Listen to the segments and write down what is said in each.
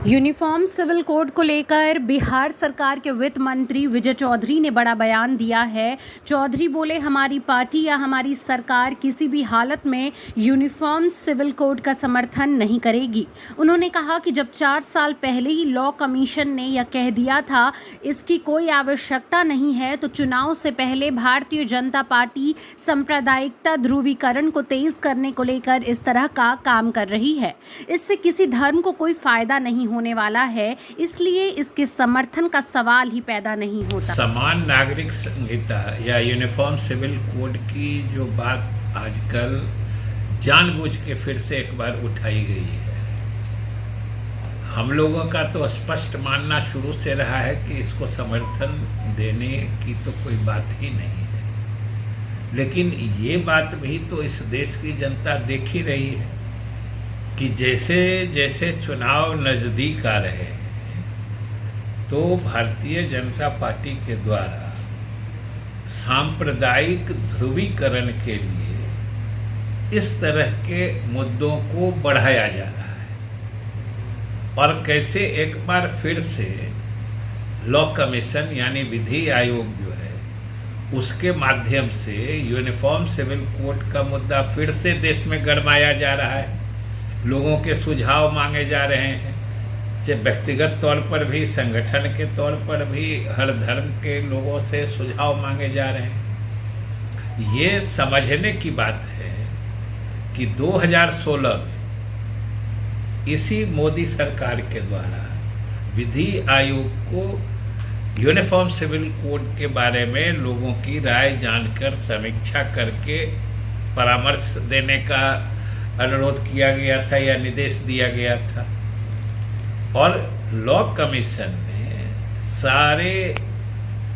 Uniform civil code को लेकर बिहार सरकार के वित्त मंत्री विजय चौधरी ने बड़ा बयान दिया है। चौधरी बोले, हमारी पार्टी या हमारी सरकार किसी भी हालत में यूनिफॉर्म सिविल कोड का समर्थन नहीं करेगी। उन्होंने कहा कि जब 4 साल पहले ही लॉ कमीशन ने यह कह दिया था इसकी कोई आवश्यकता नहीं है, तो चुनाव से पहले भारतीय जनता पार्टी सांप्रदायिकता ध्रुवीकरण को तेज करने को लेकर इस तरह का काम कर रही है। इससे किसी धर्म को कोई फायदा नहीं होने वाला है, इसलिए इसके समर्थन का सवाल ही पैदा नहीं होता। समान नागरिक संहिता या यूनिफॉर्म सिविल कोड की जो बात आजकल जानबूझ के फिर से एक बार उठाई गई है, हम लोगों का तो स्पष्ट मानना शुरू से रहा है कि इसको समर्थन देने की तो कोई बात ही नहीं है। लेकिन ये बात भी तो इस देश की जनता देख ही रही है कि जैसे जैसे चुनाव नजदीक आ रहे हैं तो भारतीय जनता पार्टी के द्वारा सांप्रदायिक ध्रुवीकरण के लिए इस तरह के मुद्दों को बढ़ाया जा रहा है और कैसे एक बार फिर से लॉ कमीशन यानी विधि आयोग जो है उसके माध्यम से यूनिफॉर्म सिविल कोड का मुद्दा फिर से देश में गरमाया जा रहा है। लोगों के सुझाव मांगे जा रहे हैं, चाहे व्यक्तिगत तौर पर भी, संगठन के तौर पर भी, हर धर्म के लोगों से सुझाव मांगे जा रहे हैं। ये समझने की बात है कि 2016 में इसी मोदी सरकार के द्वारा विधि आयोग को यूनिफॉर्म सिविल कोड के बारे में लोगों की राय जानकर समीक्षा करके परामर्श देने का अनुरोध किया गया था या निर्देश दिया गया था और लॉ कमीशन ने सारे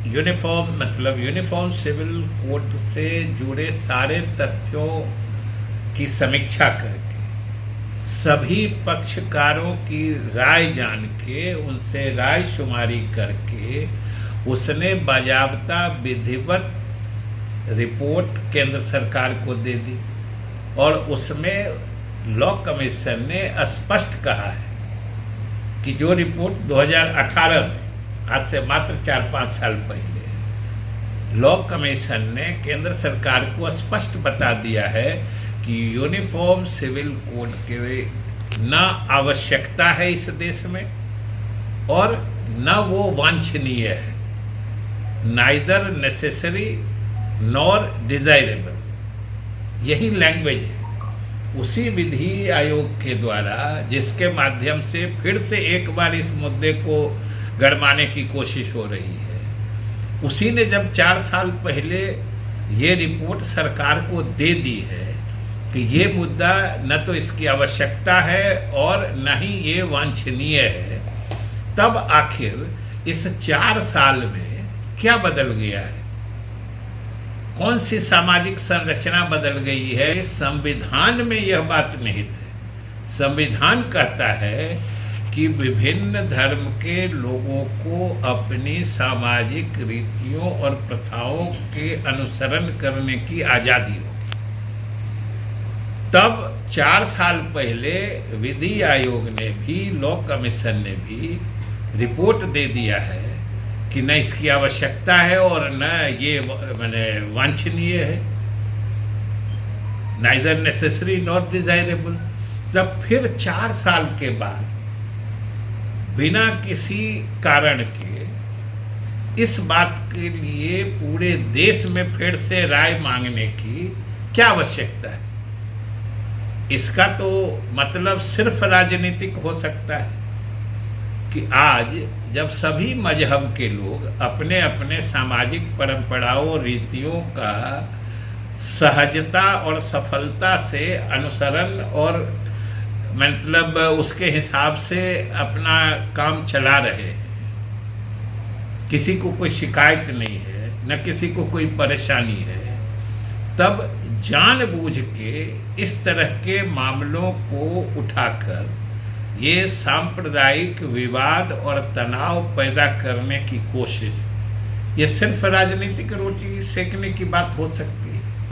यूनिफॉर्म सिविल कोड से जुड़े सारे तथ्यों की समीक्षा करके सभी पक्षकारों की राय जान के उनसे राय शुमारी करके उसने बाजाबता विधिवत रिपोर्ट केंद्र सरकार को दे दी और उसमें लॉ कमीशन ने स्पष्ट कहा है कि जो रिपोर्ट 2018 में, आज से मात्र 4-5 साल पहले, लॉ कमीशन ने केंद्र सरकार को स्पष्ट बता दिया है कि यूनिफॉर्म सिविल कोड के न आवश्यकता है इस देश में और न वो वांछनीय है, नाइदर नेसेसरी नॉर डिजायरेबल, यही लैंग्वेज है उसी विधि आयोग के द्वारा जिसके माध्यम से फिर से एक बार इस मुद्दे को गरमाने की कोशिश हो रही है। उसी ने जब 4 साल पहले ये रिपोर्ट सरकार को दे दी है कि ये मुद्दा न तो इसकी आवश्यकता है और न ही ये वांछनीय है, तब आखिर इस 4 साल में क्या बदल गया है, कौन सी सामाजिक संरचना बदल गई है? संविधान में यह बात निहित है। संविधान कहता है कि विभिन्न धर्म के लोगों को अपनी सामाजिक रीतियों और प्रथाओं के अनुसरण करने की आजादी होगी। तब 4 साल पहले विधि आयोग ने भी, लॉ कमीशन ने भी रिपोर्ट दे दिया है कि न इसकी आवश्यकता है और न ये वांछनीय है, नाइदर नेसेसरी नॉट डिजायरेबल। जब फिर 4 साल के बाद बिना किसी कारण के इस बात के लिए पूरे देश में फिर से राय मांगने की क्या आवश्यकता है? इसका तो मतलब सिर्फ राजनीतिक हो सकता है कि आज जब सभी मजहब के लोग अपने अपने सामाजिक परंपराओं, रीतियों का सहजता और सफलता से अनुसरण और उसके हिसाब से अपना काम चला रहे हैं, किसी को कोई शिकायत नहीं है, न किसी को कोई परेशानी है, तब जानबूझ के इस तरह के मामलों को उठाकर ये सांप्रदायिक विवाद और तनाव पैदा करने की कोशिश, ये सिर्फ राजनीतिक रोटी सेकने की बात हो सकती है।